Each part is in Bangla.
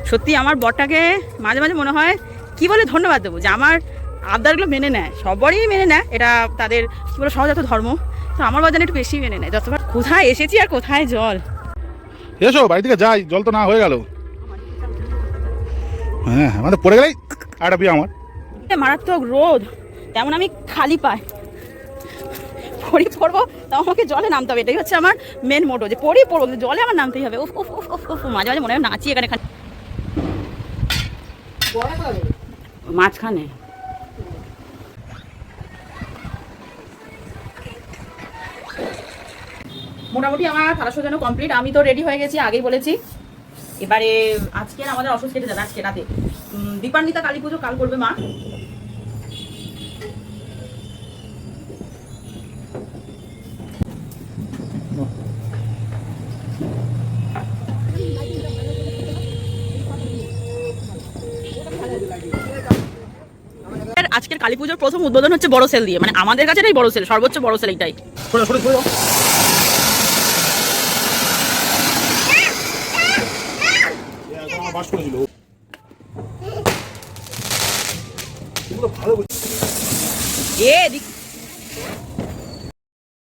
সত্যি আমার বরটাকে মাঝে মাঝে মনে হয় কি বলে ধন্যবাদ দেবো যে আমার আবদারগুলো মেনে নেয়, সবারই মেনে নেয়, এটা তাদের কী বলে সহজাত ধর্ম। তো আমার বাজারে একটু বেশি মেনে নেয়। যতবার কোথায় এসেছি আর কোথায় জল। এসো বাড়ি থেকে যাই, জল তো না হয়ে গেল। হ্যাঁ আমাদের পড়ে গেলেই একটা বিয়ে আমার। মারাত্মক রোদ, তেমন আমি খালি পাই পড়ি পড়বো, তাও আমাকে জলে নামতে হবে। এটাই হচ্ছে আমার মেন মোটো, যে পড়ি পড়বো কিন্তু জলে আমার নামতেই হবে। উফ উফ উফ উফ উফ, মাঝে মাঝে মনে হয় নাচি এখানে মাঝখানে। মোটামুটি আমার থালা সাজানো কমপ্লিট, আমি তো রেডি হয়ে গেছি, আগেই বলেছি। এবারে আজকে আমাদের অসুস্থ কেটে যাবে আজকে রাতে। দীপান্বিতা কালী পুজো কাল করবে মা। আজকের কালী পুজোর প্রথম উদ্বোধন হচ্ছে বড় সেল দিয়ে, মানে আমাদের কাছে এটাই বড় সেল, সর্বোচ্চ বড় সেল এটাই।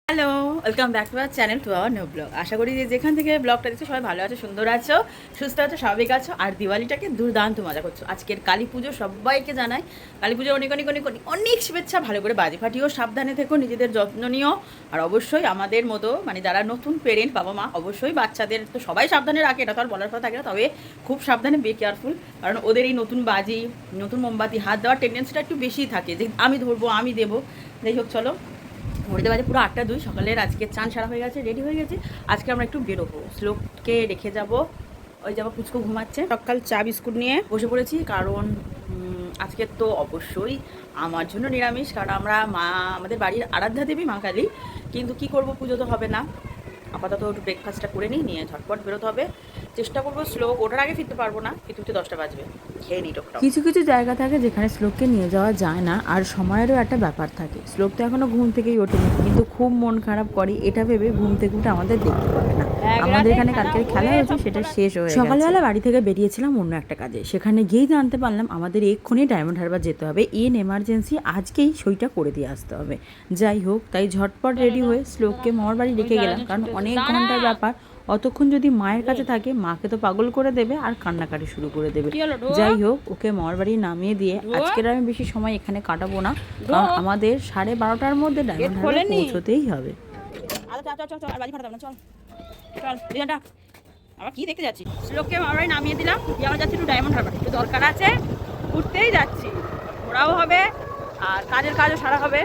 Hello, welcome back to our channel, to our new blog. আশা করি যে যেখান থেকে ব্লগটা দিচ্ছ সবাই ভালো আছো, সুন্দর আছো, সুস্থ আছো, স্বাভাবিক আছো, আর দিওয়ালিটাকে দুর্দান্ত মজা করছো। আজকের কালী পুজো সবাইকে জানাই কালী পুজোর অনেক অনেক অনেক অনেক অনেক শুভেচ্ছা। ভালো করে বাজি ফাটিও, সাবধানে থেকো, নিজেদের যত্ন নিও। আর অবশ্যই আমাদের মতো মানে যারা নতুন পেরেন্ট বাবা মা, অবশ্যই বাচ্চাদের তো সবাই সাবধানে রাখে, এটা তো আর বলার কথা থাকে না, তবে খুব সাবধানে, বি কেয়ারফুল। কারণ ওদের এই নতুন বাজি, নতুন মোমবাতি হাত দেওয়ার টেন্ডেন্সিটা একটু বেশি থাকে, যে আমি ধরবো আমি দেবো। যাই হোক চলো, ঘড়িতে বাজে পুরো 8টা 2, সকালের আজকে চান সারা হয়ে গেছে, রেডি হয়ে গেছে। আজকে আমরা একটু বেরোবো, শ্লোককে রেখে যাব, ওই যাবো, পুচকু ঘুমাচ্ছে। সকাল চা বিস্কুট নিয়ে বসে পড়েছি, কারণ আজকে তো অবশ্যই আমার জন্য নিরামিষ, কারণ আমরা আমাদের বাড়ির আরাধ্যা দেবী মা কালী। কিন্তু কি করব, পুজো তো হবে না, আপাতত একটু ব্রেকফাস্টটা করে নিয়ে ঝটপট বেরোতে হবে। চেষ্টা করবো শ্লোক ওঠার আগে ফিরতে পারবো না, কিন্তু 10টা বাজবে, খেয়ে নিই টোকটা। কিছু কিছু জায়গা থাকে যেখানে শ্লোককে নিয়ে যাওয়া যায় না, আর সময়েরও একটা ব্যাপার থাকে। শ্লোক তো এখনো ঘুম থেকেই ওঠেনি, কিন্তু খুব মন খারাপ করে এটা ভেবে ঘুম থেকে উঠে আমাদের দেখতে পারে না। আমাদের এখানে কালকের খেলা হয়েছে, সেটা শেষ হয়ে গেছে। সকালবেলা বাড়ি থেকে বেরিয়েছিলাম অন্য একটা কাজে, সেখানে গিয়েই জানতে পারলাম আমাদের এক্ষুনি ডায়মন্ড হারবার যেতে হবে, এমার্জেন্সি আজকেই সইটা করে দিয়ে আসতে হবে। যাই হোক, তাই ঝটপট রেডি হয়ে শ্লোককে মামার বাড়ি রেখে গেলাম, কারণ অনেক ঘন্টার ব্যাপার। অতক্ষণ যদি মায়ের কাছে থাকে, মাকে তো পাগল করে দেবে আর কান্নাকাটি শুরু করে দেবে। যাই হোক, ওকে মামার বাড়ি নামিয়ে দিয়ে আজকের আমি বেশি সময় এখানে কাটাবো না, কারণ আমাদের 12:30টার মধ্যে ডায়মন্ড হারবার পৌঁছতেই হবে। আবার কি দেখতে যাচ্ছি, শ্লোককে মামার বাড়ি নামিয়ে দিলাম, দিয়ে আমরা যাচ্ছি একটু ডায়মন্ড হারবার, একটু দরকার আছে, ঘুরতেই যাচ্ছি, ঘোরাও হবে আর কাজও সারা হবে।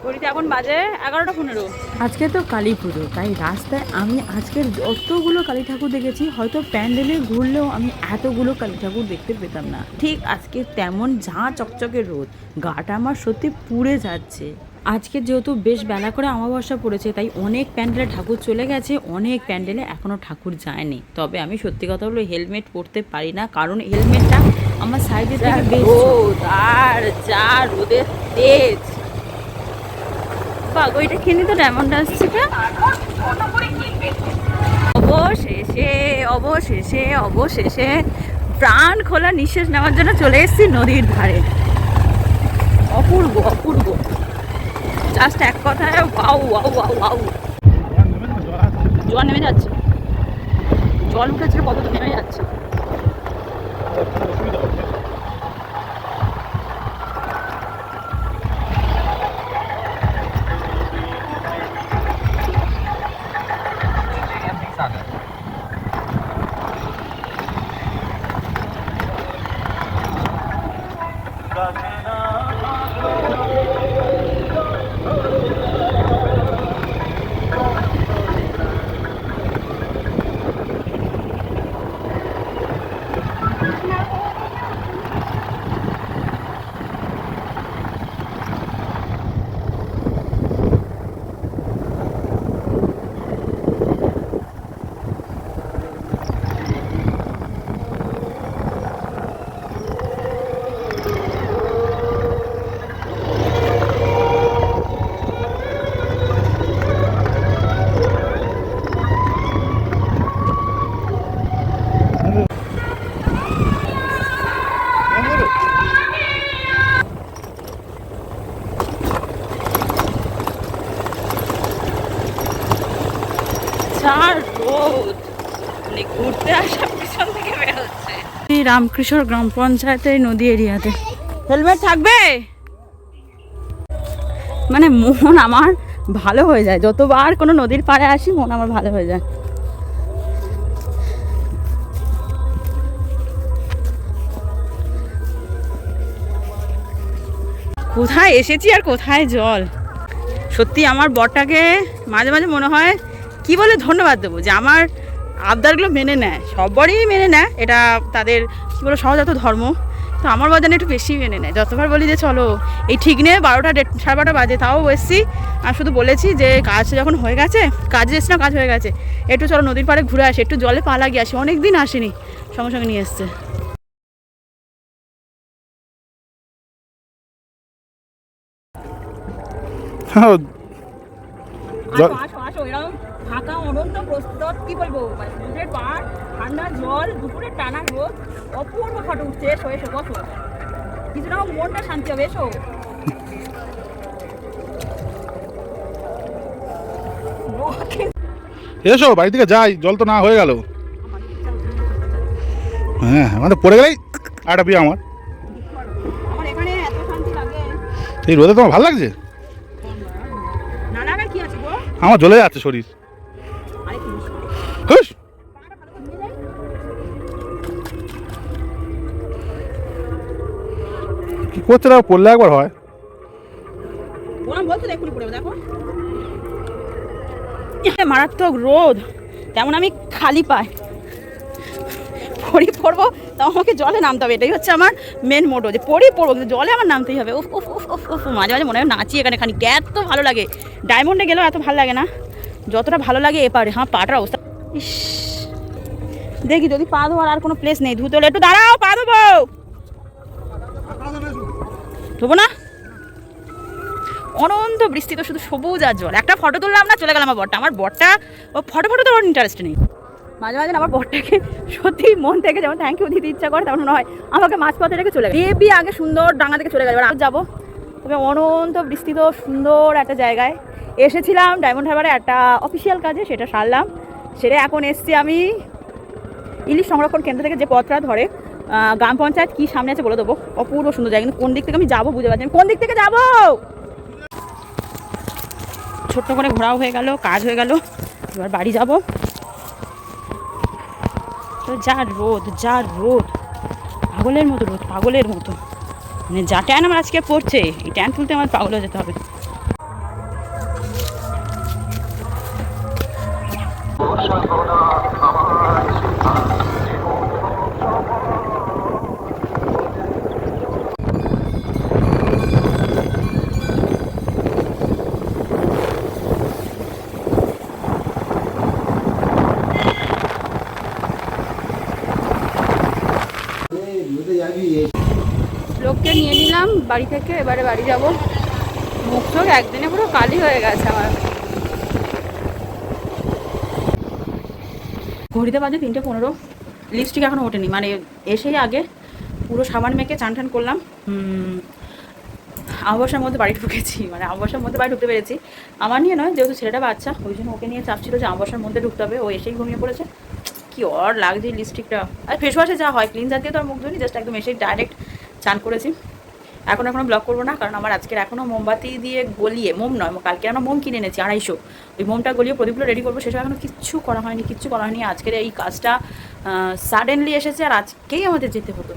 ঘড়িতে এখন বাজে 11টা 15। আজকে তো কালী পুজো, তাই রাস্তায় আমি আজকের যতগুলো কালী ঠাকুর দেখেছি, হয়তো প্যান্ডেলে ঘুরলেও আমি এতগুলো কালী ঠাকুর দেখতে পেতাম না। ঠিক আজকে তেমন ঝাঁ চকচকে রোদ, গাটা আমার সত্যি পুড়ে যাচ্ছে। আজকে যেহেতু বেশ বেলা করে অমাবস্যা পড়েছে, তাই অনেক প্যান্ডেলে ঠাকুর চলে গেছে, অনেক প্যান্ডেলে এখনও ঠাকুর যায়নি। তবে আমি সত্যি কথা হলো হেলমেট পরতে পারি না, কারণ হেলমেটটা আমার সাইডে থেকে বেশ আর যা রোদের তেজ। বাগইটা কিনে তো ডায়মন্ড আসছে, অবশেষে প্রাণ খোলা নিঃশ্বাস নেওয়ার জন্য চলে এসেছি নদীর ধারে। অপূর্ব অপূর্ব, জাস্ট এক কথায় ওয়াও ওয়াও ওয়াও ওয়াও। জল নেমে যাচ্ছে, জল উঠেছে, কত তো নেমে যাচ্ছে। রামকৃষ্ণ গ্রাম পঞ্চায়েতের নদী এরিয়াতে। হেলমেট থাকবে? মানে মন আমার ভালো হয়ে যায়, যতবার কোনো নদীর পাড়ে আসি মন আমার ভালো হয়ে যায়। কোথায় এসেছি আর কোথায় জল। সত্যি আমার বরটাকে মাঝে মাঝে মনে হয় কি বলে ধন্যবাদ দেবো যে আমার আবদারগুলো মেনে নেয়। সবারই মেনে নেয়, এটা তাদের কী বলো সহজাত ধর্ম। তো আমার বাজানে একটু বেশি মেনে নেয়। যতবার বলি যে চলো, এই ঠিক নেই 12টা 12:30 বাজে, তাও এসছি। আর শুধু বলেছি যে কাজ যখন হয়ে গেছে, কাজে এসছি না, কাজ হয়ে গেছে, একটু চলো নদীর পাড়ে ঘুরে আসি, একটু জলে পা লাগিয়ে আসি। অনেক দিন আসেনি, সঙ্গে সঙ্গে নিয়ে এসছে। ফাঁকা অনন্ত প্রস্তুত, কি বলবো, মানে সমুদ্রের পাড়, ঠান্ডা জল, দুপুরের টানা রোদ, অপূর্ব ফটো উঠছে। এসো এসো বসো, কিছুটা মনটা শান্তি হবে। এসো। এসো বাড়ি থেকে যাই, জল তো না হয়ে গেল। হ্যাঁ আমাদের পড়ে গেলেই একটা বিয়ে আমার। আমার এখানে এত শান্তি লাগে। এই রোদে তোমার ভালো লাগছে? না লাগার কি আছে গো? আমার জ্বলে যাচ্ছে শরীর। আরে কি হুস। কি করছে না, পড়লে একবার হয়। বললাম বলতো এক্ষুনি পড়ে দেখো। মারাত্মক রোদ, তেমন আমি খালি পাই পড়বো, তাও আমাকে জলে নামতে হবে। এটাই হচ্ছে আমার মেন মোটো, যে পড়বো কিন্তু জলে আমার নামতেই হবে। উফ উফ উফ উফ উফ, মাঝে মাঝে মনে হয় নাচি এখানে খানি। এত ভালো লাগে, ডায়মন্ডে গেলেও এত ভালো লাগে না যতটা ভালো লাগে এপারে। হ্যাঁ পাটার অবস্থা ইস, দেখি যদি পা ধোয়ার আর কোনো প্লেস নেই, ধুতে হলে একটু দাঁড়াও, পা ধোবো। ধোবো না, অনন্ত বৃষ্টি তো শুধু সবুজ আর জল। একটা ফটো তুললাম না, চলে গেলাম আমার বরটা ও ফটো তো ওর ইন্টারেস্ট নেই। মাঝে মাঝে আমার বরটাকে সত্যি মন থেকে যেমন থ্যাংক ইউ দিতে ইচ্ছা করে, তেমন হয় আমাকে মাঝপথে রেখে চলে গেল। বেবি আগে সুন্দর ডাঙ্গা থেকে চলে গেল, এবার যাবো। তবে অনন্ত বৃষ্টি তো সুন্দর একটা জায়গায় এসেছিলাম, ডায়মন্ড হারবারে একটা অফিসিয়াল কাজে, সেটা সারলাম। সেটা এখন এসছি আমি ইলিশ সংরক্ষণ কেন্দ্র থেকে যে পথটা ধরে গ্রাম পঞ্চায়েত কি সামনে আছে বলে দেবো। অপূর্ব সুন্দর জায়গা, কিন্তু কোন দিক থেকে আমি যাবো বুঝতে পারছি, আমি কোন দিক থেকে যাবো। ছোট্ট করে ঘোরাও হয়ে গেল, কাজ হয়ে গেল, এবার বাড়ি যাব। তো যা রোদ, পাগলের মতো রোদ, পাগলের মতো। মানে যা ট্যান আমার আজকে পড়ছে, এই ট্যান তুলতে আমার পাগল হয়ে যেতে হবে। লোককে নিয়ে নিলাম বাড়ি থেকে, এবারে বাড়ি যাব। মুখ চোখ একদিনে পুরো কালি হয়ে গেছে আমার। ঘড়িতে বাজে 3:15, লিপস্টিক এখনও ওঠেনি। মানে এসেই আগে পুরো সাবান মেখে চান টান করলাম, অমাবস্যার মধ্যে বাড়ি ঢুকেছি। মানে অমাবস্যার মধ্যে বাড়ি ঢুকতে পেরেছি, আমার নিয়ে নয়, যেহেতু ছেলেটা বাচ্চা, ওই জন্য ওকে নিয়ে চাপ ছিল যে অমাবস্যার মধ্যে ঢুকতে হবে। ও এসেই ঘুমিয়ে পড়েছে। কি অর লাগছে লিপস্টিকটা। আর ফেস ওয়াশে যা হয়, ক্লিন জাতীয় তো আর মুখ ধুনি, জাস্ট একদম এসেই ডাইরেক্ট চান করেছি। এখনও ব্লগ করবো না, কারণ আমার আজকের এখনও মোমবাতি দিয়ে গলিয়ে, মোম নয়, কালকে আমরা মোম কিনে এনেছি 250, ওই মোমটা গলিয়ে প্রদীপগুলো রেডি করবো। সেসব এখনও কিচ্ছু করা হয়নি। আজকের এই কাজটা সাডেনলি এসেছে, আর আজকেই আমাদের যেতে হতো।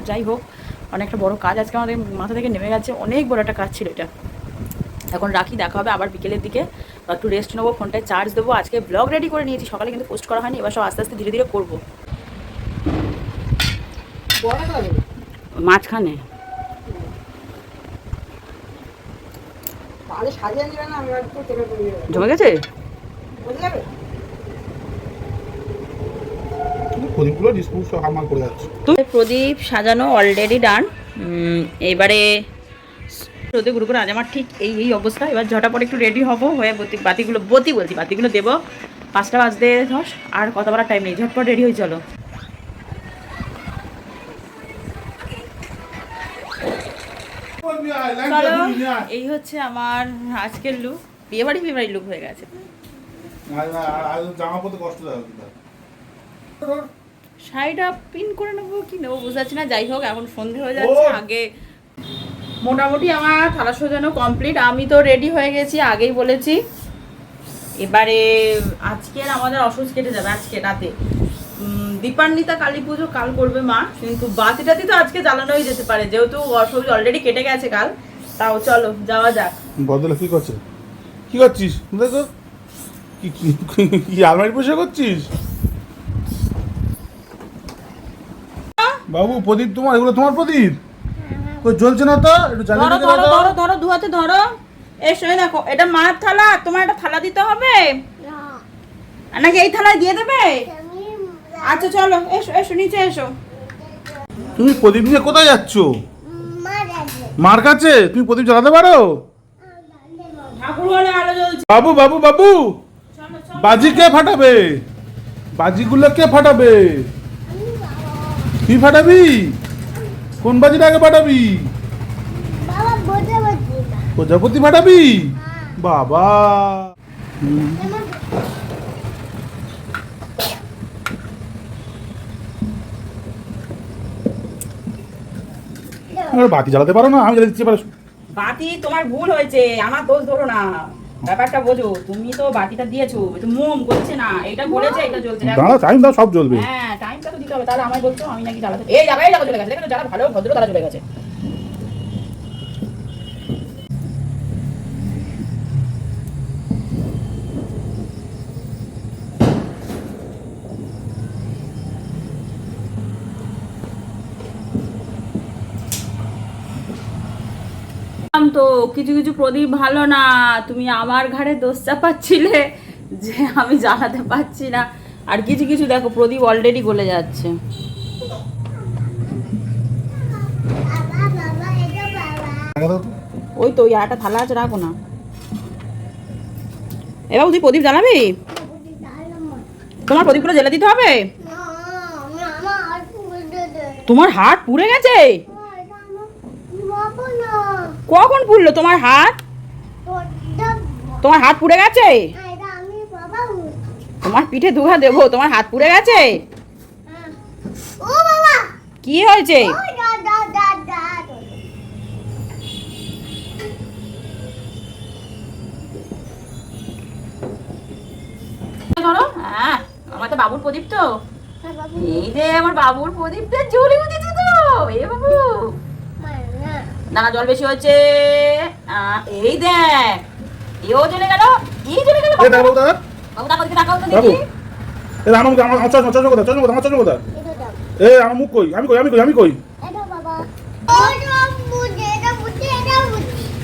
যাই হোক, অনেকটা বড় কাজ আজকে আমাদের মাথা থেকে নেমে গেছে, অনেক বড় একটা কাজ ছিল এটা। এখন রাখি, দেখা হবে আবার বিকেলের দিকে, একটু রেস্ট নেবো, ফোনটায় চার্জ দেবো। আজকে ব্লগ রেডি করে নিয়েছি, সকালে কিন্তু পোস্ট করা হয়নি, এবার সব আস্তে আস্তে ধীরে ধীরে করবো। মাঝখানে জমে গেছে, প্রদীপ সাজানো অলরেডি ডান। এবারে রোদে গুঁড়ো করে আজ আমার ঠিক এই অবস্থা। এবার ঝটাপট একটু রেডি হবো, হয়ে বাতিগুলো দেবো। 5টা বাজতে 10, আর কত বড় টাইম নেই, ঝটপট রেডি হয়ে চলো। এই হচ্ছে আমার আজকের লুক, বিয়েবাড়ি লুক হয়ে গেছে। শাড়িটা পিন করে নেবো কি নেবো বুঝতে পারছি না। যাই হোক এখন সন্ধে হয়ে যাচ্ছে। আগে মোটামুটি আমার থালা সাজানো কমপ্লিট, আমি তো রেডি হয়ে গেছি আগেই বলেছি। এবারে আজকের আমাদের অসুস্থ কেটে যাবে আজকে রাতে। দীপান্বিতা কালী পুজো কাল করবে মা, কিন্তু বাতি টাতি তো আজকে জ্বালানোই যেতে পারে, যেহেতু অসুবিধা অলরেডি কেটে গেছে কাল। তাও চলো যাওয়া যাক। বদলে কি করছে? কি করছিস দেখো, কি কি কি আলমারি পরিষ্কার করছিস? বাবু প্রদীপ তোমার, এগুলো তোমার প্রদীপ? কই জ্বলছে না তো, একটু জ্বালিয়ে ধরো দিতে ধরো দাও। ধরো ধরো দু হাতে ধরো। এসো এই দেখো, এটা মার থালা, তোমার একটা থালা দিতে হবে নাকি এই থালায় দিয়ে দেবে? আচ্ছা চলো এসো এসো নিচে এসো। তুমি প্রদীপ নিয়ে কোথায় যাচ্ছ? মার কাছে? তুমি প্রদীপ জ্বালাতে পারো? ঠাকুর ঘরে আলো জ্বলছে। বাবু বাবু বাবু, চলো চলো। বাজি কে ফাটাবে? বাজিগুলো কে ফাটাবে? তুই ফাটাবি? কোন বাজিটা আগে ফাটাবি? প্রজাপতি ফাটাবি? বাবা বাতি জ্বালাতে পারো না? আমি জ্বালিয়ে দিচ্ছি পারো। বাতি তোমার ভুল হয়েছে, আমার দোষ ধরো না। ব্যাপারটা বোঝো, তুমি তো বাতিটা দিয়েছো, এটা মোম করছে না, এটা বলেছে এটা জ্বলছে না। দাঁড়া, টাইম দাও, সব জ্বলবে। হ্যাঁ টাইমটা তো দিতে হবে, তাহলে আমায় বলছো আমি নাকি জ্বালাতে। এই জায়গায় চলে গেছে, দেখো যারা ভালো ভদ্র তারা চলে গেছে। তো কিছু কিছু প্রদীপ ভালো না, তুমি আমার ঘাড়ে দোষ চাপাচ্ছিলে যে আমি জ্বালাতে পারছি না। আর কিছু কিছু দেখো প্রদীপ অলরেডি গলে যাচ্ছে। ওই তো ওই আরেকটা থালা আছে, রাখো না। এবার তুই প্রদীপ জ্বালাবি? তোমার প্রদীপগুলো জ্বালা দিতে হবে। তোমার হাত পুড়ে গেছে? কখন পুড়লো তোমার হাত? তোমার হাত পুড়ে গেছে? তোমার পিঠে দুঘা দেবো, তোমার হাত পুড়ে গেছে? কি হয়েছে? হ্যাঁ আমার তো বাবুর প্রদীপ তো, এই যে আমার বাবুর প্রদীপটা জ্বলে উঠেছে তো। এ বাবু দানা জল বেশি হচ্ছে, এই দেখ এও চলে গেল, এই চলে গেল। বাবু টাকা দিকে টাকাও তো দেখি। আমার মুখ কই? আমি কই? আমি কই? আমি কই?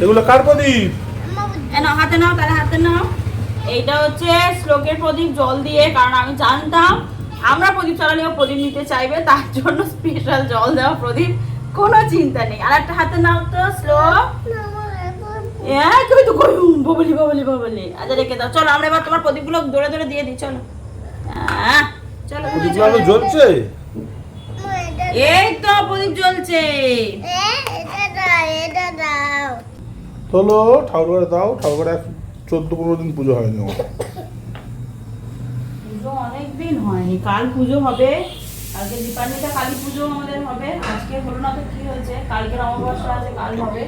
এগুলো কার প্রদীপ? নাও হাতে নাও, তাহলে হাতে নাও। এইটা হচ্ছে শ্লোকের প্রদীপ জল দিয়ে, কারণ আমি জানতাম আমরা প্রদীপ চালালেও প্রদীপ নিতে চাইবে, তার জন্য স্পেশাল জল দেওয়া প্রদীপ, কোনো চিন্তা নেই। আর একটা হাতে নাও তো শ্লোক। ববলি ববলি ববলি। আচ্ছা রেখে দাও, চলো আমরা এবার তোমার প্রদীপগুলো দৌড়ে দৌড়ে দিয়ে দিই। চলো চলো প্রদীপগুলো জ্বলছে? এই তো প্রদীপ জ্বলছে। চলো ঠাকুর দাও। ঠাকুর 14-15 দিন পুজো হয়নি। পুজো অনেকদিন হয়নি, কাল পুজো হবে। কালকে দীপান্বিতা কালী পুজো আমাদের হবে। আজকে হলো না তো কি হয়েছে, কালকের অমাবস্যা আছে, কাল হবে।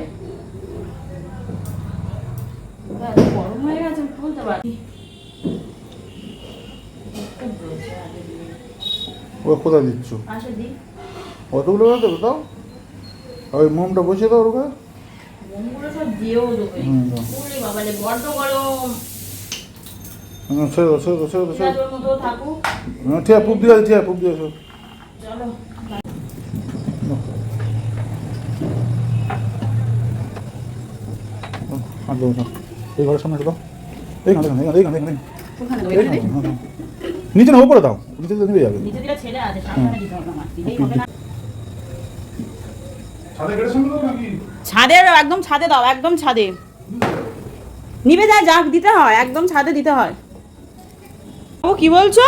গরম হয়ে গেছে বলতে পারি। ও কোথায় দিচ্ছ? আসে দি অতগুলো দেবো দাও। ওই মোমটা বসিয়ে দাও ওর উপরে। মোমগুলো সব দিয়েও দেবে। ওরে বাবারে বড্ড গরম। ছেড়ে দাও, ছেড়ে দাও, ছেড়ে দাও, ছেড়ে তোর মতো থাকুক। দাও। ঠিক আছে, পুপ দিয়ে আছে, ঠিক আছে, পুপ দিয়ে আছে। চলো হাত দেবো না। এই ঘরের সামনে দাও। এইখানে এইখানে এইখানে এইখানে ওখানে দেবো, এখানে দেবো। নিচে না, উপরে দাও। নিচে দিলে নিভে যাবে। নিচে দিলে ছেলে আছে, সামনে দিতে হবে না, দিলেই হবে না। ছাদে গেটের সামনে দাও নাকি? ছাদে একদম ছাদে দাও, একদম ছাদে নিবে যায়, যা দিতে হয় একদম ছাদে দিতে হয়। ও কি বলছো?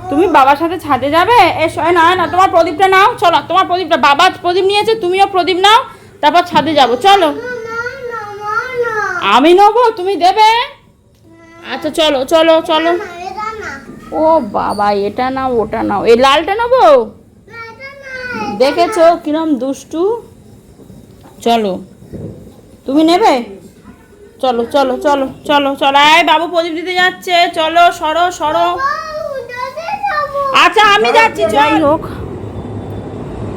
তুমি বাবার সাথে ছাদে যাবে? এসো না না, তোমার প্রদীপটা নাও। চলো তোমার প্রদীপটা, বাবা প্রদীপ নিয়েছে, তুমিও প্রদীপ নাও, তারপর ছাদে যাবো। চলো আমি নেবো, তুমি দেবে? আচ্ছা চলো চলো চলো। ও বাবা, এটা নাও ওটা নাও, এই লালটা নেবো। দেখেছো কিরম দুষ্টু। চলো, তুমি নেবে? চলো চলো চলো চলো চলো, এই বাবু প্রদীপ দিতে যাচ্ছে, চলো সরো সরো। আচ্ছা আমি যাচ্ছি। যাই হোক,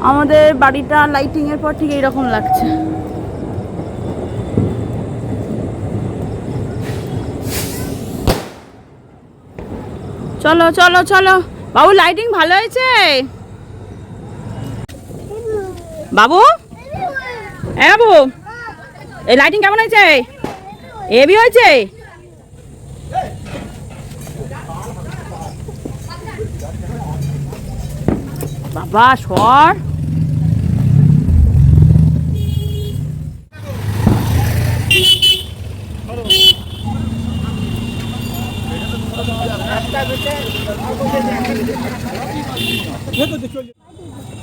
আমাদের বাড়িটা লাইটিং এর পর ঠিক এইরকম লাগছে। চলো চলো চলো বাবু, লাইটিং ভালো হয়েছে বাবু। এ বাবু, এই লাইটিং কেমন হয়েছে? হেভি হয়েছে। বাবা সর।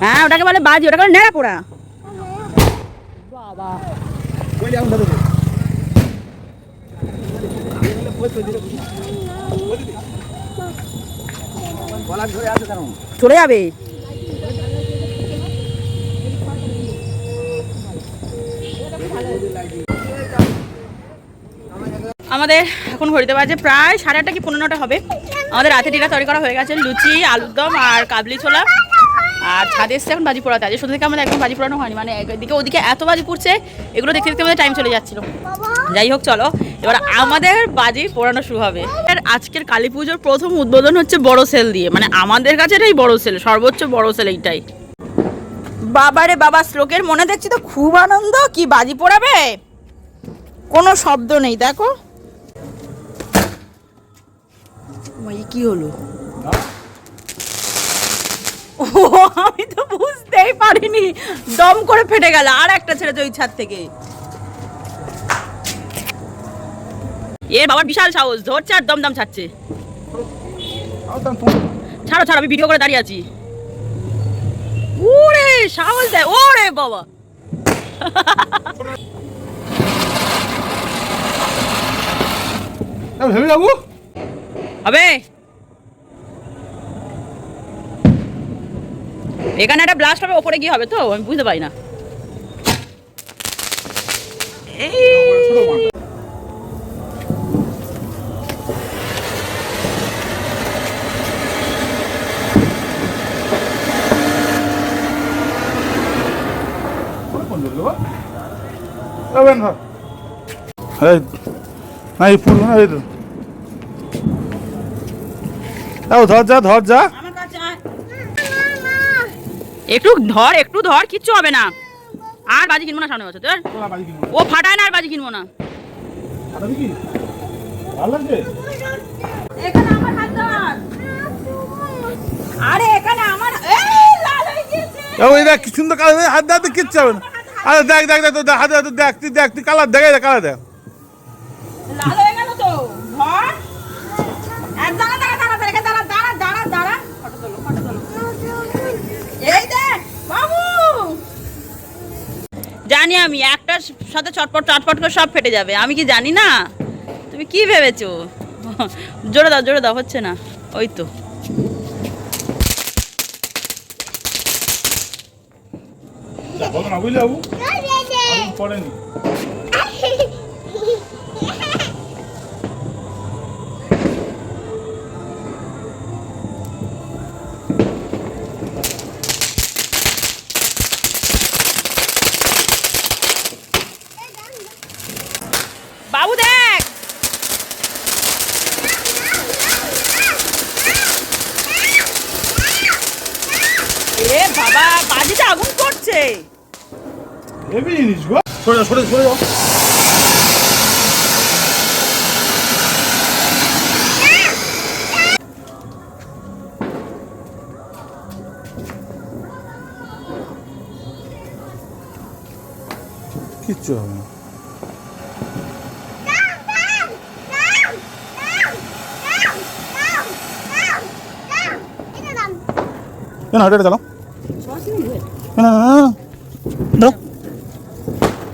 হ্যাঁ, ওটাকে বলে বাজি, ওটাকে বলে নেড়া পোড়া। বাবা চলে যাবে। আমাদের এখন ঘড়িতে বাজে প্রায় 8:30 কি 9:15 হবে। আমাদের রাতে ডিনার তৈরি করা হয়ে গেছে, লুচি, আলুর দম আর কাবলি ছোলা। আর ছাদে এসছে এখন বাজি পোড়াতে। আজ সন্ধ্যা থেকে আমাদের একদম বাজি পোড়ানো হয়নি, মানে একদিকে ওদিকে এত বাজি পুড়ছে, এগুলো দেখতে দেখতে আমাদের টাইম চলে যাচ্ছিল। যাই হোক চলো, এবার আমাদের বাজি পোড়ানো শুরু হবে। আজকের কালী পুজোর প্রথম উদ্বোধন হচ্ছে বড় সেল দিয়ে, মানে আমাদের কাছে এটাই বড় সেল, সর্বোচ্চ বড় সেল এইটাই। বাবারে বাবা, শ্লোকের মনে দেখছি তো খুব আনন্দ, কি বাজি পোড়াবে, কোনো শব্দ নেই। দেখো কি হলো, ও আমি তো বুঝতেই পারিনি, দম করে ফেটে গেল। আর একটা ছেড়েছে ওই ছাদ থেকে। এ বাবার বিশাল সাহস, ধরছে আর দমদম ছাড়ছে। ছাড়ো ছাড়ো, আমি ভিডিও করে দাঁড়িয়ে আছি। ওরে সাহস দেয়, ওরে বাবা। হবে এখানে একটা ব্লাস্ট হবে, ওপরে গিয়ে হবে তো, আমি বুঝতে পারি না। ধর যা ধর যা, একটু ধর একটু ধর, কিচ্ছু হবে না। আর বাজি কিনবো না সামনে বছর তোর, ও ফাটায় না, আর বাজি কিনবো না। এখানে আমার হাত ধর, আরে এখানে আমার, এই লাল হয়ে গিয়েছে। ওই দেখ কি সুন্দর কালার, হাত দাও কিচ্ছু হবে না। আরে দেখ দেখ দেখ, তোর হাতে হাতে দেখ, তুই দেখ, তুই কালার দেখ, কালার দেখ, লাল হয়ে গেল তো। ধর এক দাঁড়া দাঁড়া দাঁড়া দাঁড়া দাঁড়া দাঁড়া দাঁড়া দাঁড়া, ফটো তোলো ফটো তোলো। এই দেখ বাবু, জানি আমি একটার সাথে চটপট চটপট করে সব ফেটে যাবে, আমি কি জানি না? তুমি কি ভেবেছো? জোরে দাও, হচ্ছে না। ওই তো বুঝলে বাবু পড়েনি। বাবু দেখ, এ বাবা বাজিতে আগুন করছে। হেভি জিনিস গো, সরে যাও সরে সরে যাও। কিচ্ছু হবে না। কেন এটা চালাও,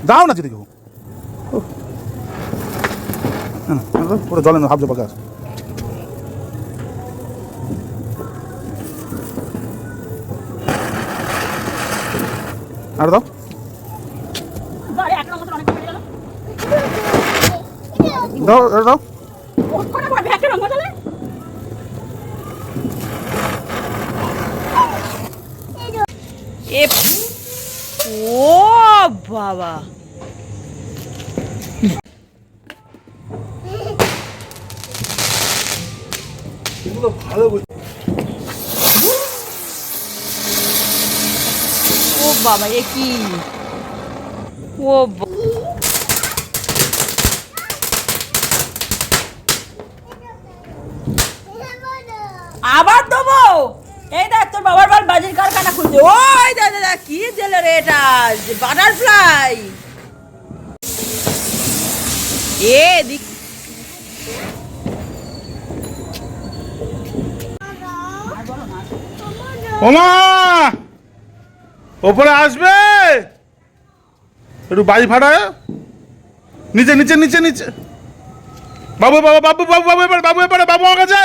দাও না যদি কেউ, পুরো জলে হাফ জল পাকা আছে। আর দাও। বারে এক রঙ মতো অনেক হয়ে গেল। দাও আর দাও। ওখানে পড়বে একটা রঙ মতো। এ ও বাবা, এগুলো ভালো বই। ও বাবা, এ কি? ও আবার দেবো? এই দেখ তোর বাবার বল বাজির কারখানা খুলছে। ওই দাদা কি জেলে রে এটা, বাটারফ্লাই। এ দিক ওমা ওপরে আসবে, একটু বাড়ি ফাটায় নিচে নিচে নিচে নিচে। বাবু বাবু বাবু বাবু বাবু এবার বাবু এবারে বাবু আমার কাছে।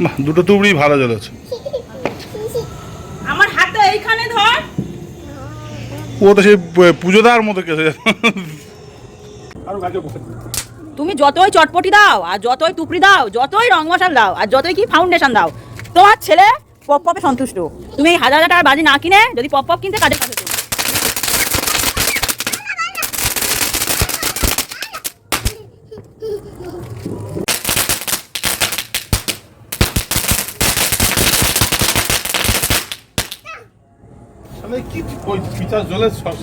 বাহ, দুটো তুবড়ি ভালো জ্বলেছে। আমার হাতে এইখানে ধর। ও তো সেই পুজো দেওয়ার মতো কেসে যাবে। আরো গাছে বসে। তুমি যতই চটপটি দাও আর যতই টুকরি দাও, যতই রং মশাল দাও আর যতই কি ফাউন্ডেশন দাও, তোমার ছেলে পপ পপে সন্তুষ্ট। তুমি এই 1000 টাকার বাজি না কিনে যদি পপ পপ কিনতে কাজে কাজে। কি পিঠা জ্বলে সব